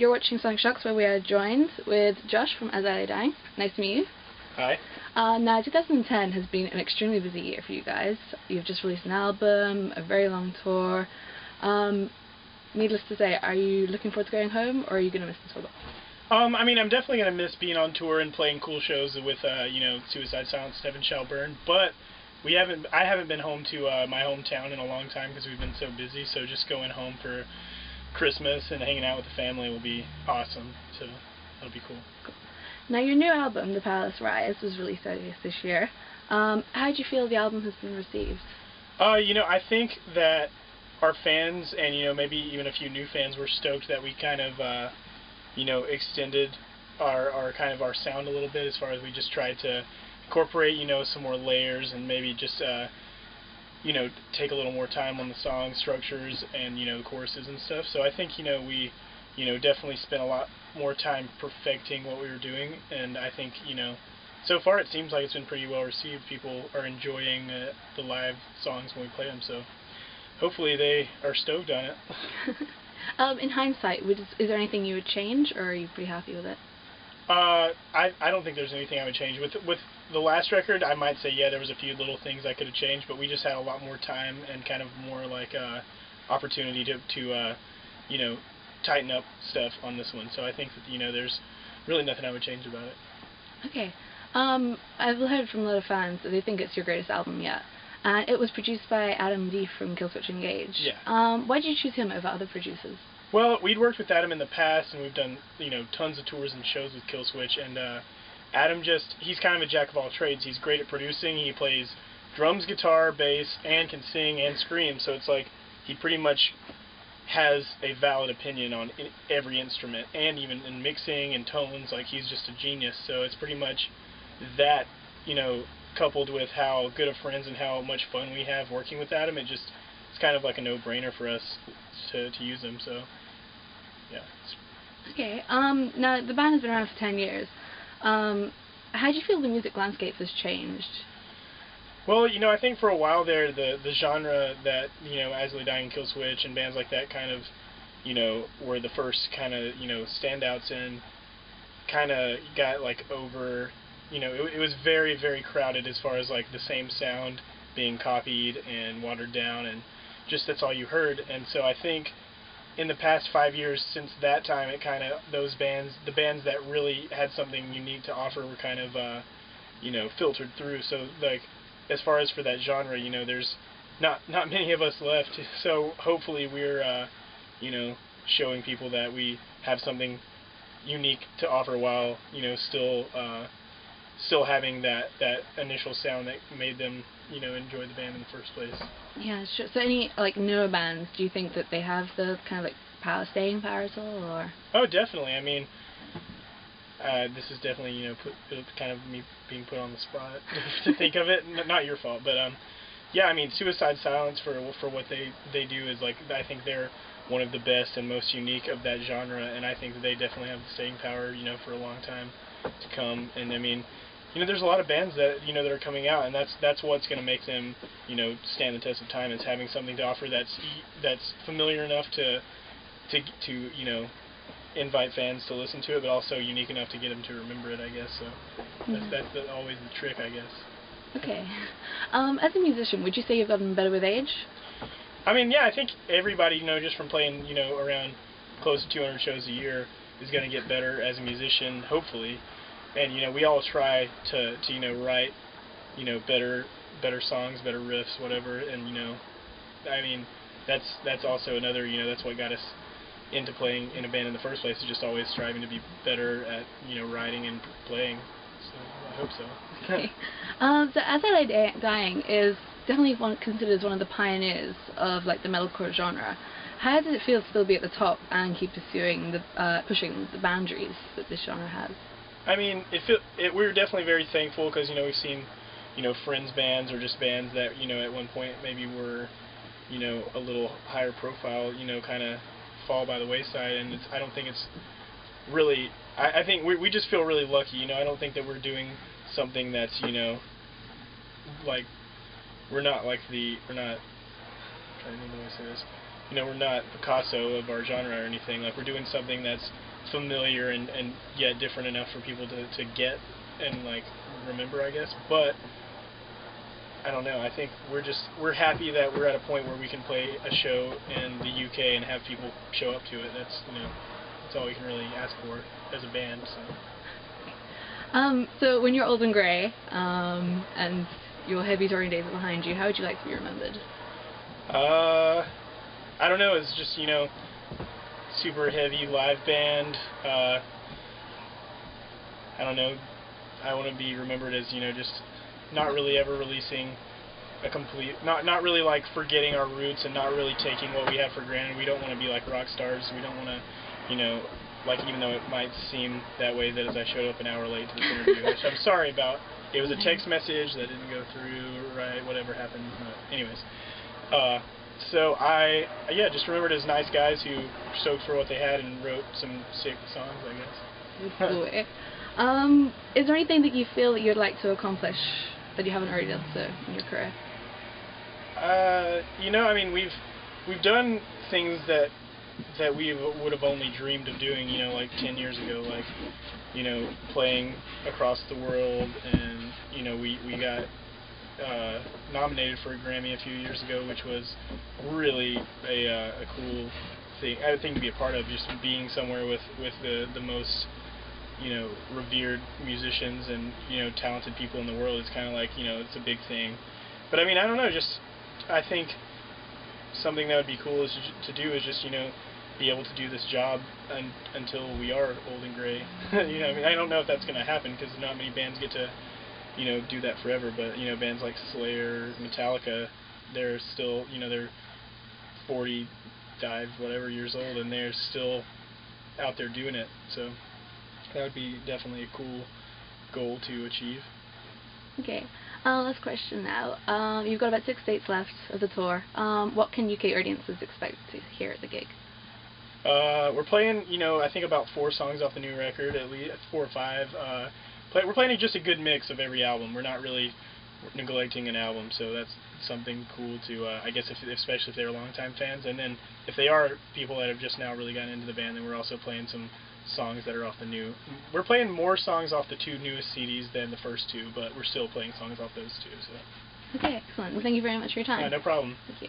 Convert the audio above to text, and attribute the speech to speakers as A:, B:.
A: You're watching Sonic Shocks, where we are joined with Josh from As I Lay Dying. Nice to meet you.
B: Hi.
A: Now, 2010 has been an extremely busy year for you guys. You've just released an album, a very long tour. Needless to say, are you looking forward to going home, or are you going to miss the tour?
B: I mean, I'm definitely going to miss being on tour and playing cool shows with, Suicide Silence, Stephen Shall Burn, but I haven't been home to my hometown in a long time because we've been so busy, so just going home for Christmas and hanging out with the family will be awesome, so that'll be cool.
A: Now, your new album, The Powerless Rise, was released earlier this year. How do you feel the album has been received?
B: I think that our fans and, maybe even a few new fans were stoked that we kind of, extended our sound a little bit, as far as we just tried to incorporate, some more layers and maybe just, take a little more time on the song structures and, choruses and stuff. So I think, we, definitely spent a lot more time perfecting what we were doing, and I think, so far it seems like it's been pretty well received. People are enjoying the live songs when we play them, so hopefully they are stoked on it.
A: In hindsight, is there anything you would change, or are you pretty happy with it?
B: I don't think there's anything I would change. With the last record, I might say, yeah, there was a few little things I could have changed, but we just had a lot more time and kind of more like opportunity to tighten up stuff on this one. So I think that, there's really nothing I would change about it.
A: Okay. I've heard from a lot of fans that they think it's your greatest album yet. And it was produced by Adam D. from Killswitch Engage.
B: Yeah.
A: Why did you choose him over other producers?
B: Well, we'd worked with Adam in the past, and we've done, tons of tours and shows with Killswitch, and Adam he's kind of a jack of all trades. He's great at producing. He plays drums, guitar, bass, and can sing and scream, so it's like he pretty much has a valid opinion on every instrument, and even in mixing and tones. Like, he's just a genius. So it's pretty much that, coupled with how good of friends and how much fun we have working with Adam, it's kind of like a no-brainer for us to use him. So yeah.
A: Okay. Now, the band has been around for 10 years. How do you feel the music landscape has changed?
B: Well, I think for a while there, the genre that, As I Lay Dying, Killswitch, and bands like that kind of, were the first kind of, standouts, and kind of got, like, over, it was very, very crowded as far as, like, the same sound being copied and watered down, and just that's all you heard. And so I think in the past 5 years since that time, it kind of, the bands that really had something unique to offer were kind of, filtered through. So, like, as far as for that genre, there's not many of us left. So hopefully we're, showing people that we have something unique to offer while, still having that initial sound that made them, enjoy the band in the first place.
A: Yeah, sure. So any, like, newer bands, do you think that they have the kind of, like, staying power at all, or?
B: Oh, definitely. I mean, this is definitely, kind of me being put on the spot to think of it. Not your fault, but yeah. I mean, Suicide Silence, for what they do, is, like, I think they're one of the best and most unique of that genre, and I think that they definitely have the staying power, for a long time to come. And I mean, there's a lot of bands that that are coming out, and that's what's going to make them, stand the test of time, is having something to offer that's familiar enough to invite fans to listen to it, but also unique enough to get them to remember it, I guess. So that's always the trick, I guess.
A: Okay. As a musician, would you say you've gotten better with age?
B: I mean, yeah, I think everybody, just from playing, around close to 200 shows a year, is going to get better as a musician, hopefully. And, we all try to write, better songs, better riffs, whatever. And, I mean, that's also another, that's what got us into playing in a band in the first place, is just always striving to be better at, writing and playing. So I hope so.
A: Okay. So As I Lay Dying is definitely considered as one of the pioneers of, like, the metalcore genre. How does it feel to still be at the top and keep pushing the boundaries that this genre has?
B: I mean, we're definitely very thankful, because, we've seen, friends bands, or just bands that, at one point maybe were, a little higher profile, kind of fall by the wayside, and I don't think it's really, I think we just feel really lucky, I don't think that we're doing something that's, like, we're not, trying to think of the way to say this, you know, we're not Picasso of our genre or anything. Like, we're doing something that's familiar and yet different enough for people to get and, like, remember, I guess. But I don't know. I think we're happy that we're at a point where we can play a show in the UK and have people show up to it. That's, you know, that's all we can really ask for as a band.
A: So when you're old and grey, and your heavy touring days are behind you, how would you like to be remembered?
B: I don't know. It's just, you know, super heavy live band. I don't know. I want to be remembered as, you know, just not really ever releasing a complete, not really like forgetting our roots and not really taking what we have for granted. We don't want to be like rock stars. We don't want to, you know, like, even though it might seem that way, that as I showed up an hour late to this interview, which I'm sorry about. It was a text message that didn't go through, right, whatever happened. Anyways, so yeah, just remembered as nice guys who stoked for what they had and wrote some sick songs, I guess.
A: Good boy. Is there anything that you feel that you'd like to accomplish that you haven't already done so in your career?
B: You know, I mean, we've done things that we would have only dreamed of doing, you know, like 10 years ago, like, you know, playing across the world, and, you know, we got nominated for a Grammy a few years ago, which was really a cool thing, I think, to be a part of, just being somewhere with the most, you know, revered musicians and, you know, talented people in the world. It's kind of like, you know, it's a big thing. But I mean, I don't know, just, I think something that would be cool to do is just, you know, be able to do this job until we are old and gray. You know, I mean, I don't know if that's going to happen because not many bands get to, you know, do that forever. But, you know, bands like Slayer, Metallica, they're still, you know, they're 45, whatever years old, and they're still out there doing it. So that would be definitely a cool goal to achieve.
A: Okay. Last question now. You've got about 6 dates left of the tour. What can UK audiences expect to hear at the gig?
B: We're playing, you know, I think about 4 songs off the new record, at least 4 or 5. We're playing just a good mix of every album. We're not really neglecting an album, so that's something cool to, I guess, especially if they're longtime fans. And then if they are people that have just now really gotten into the band, then we're also playing some songs that are off the new. We're playing more songs off the 2 newest CDs than the first 2, but we're still playing songs off those 2. So.
A: Okay, excellent. Well, thank you very much for your time.
B: No problem.
A: Thank you.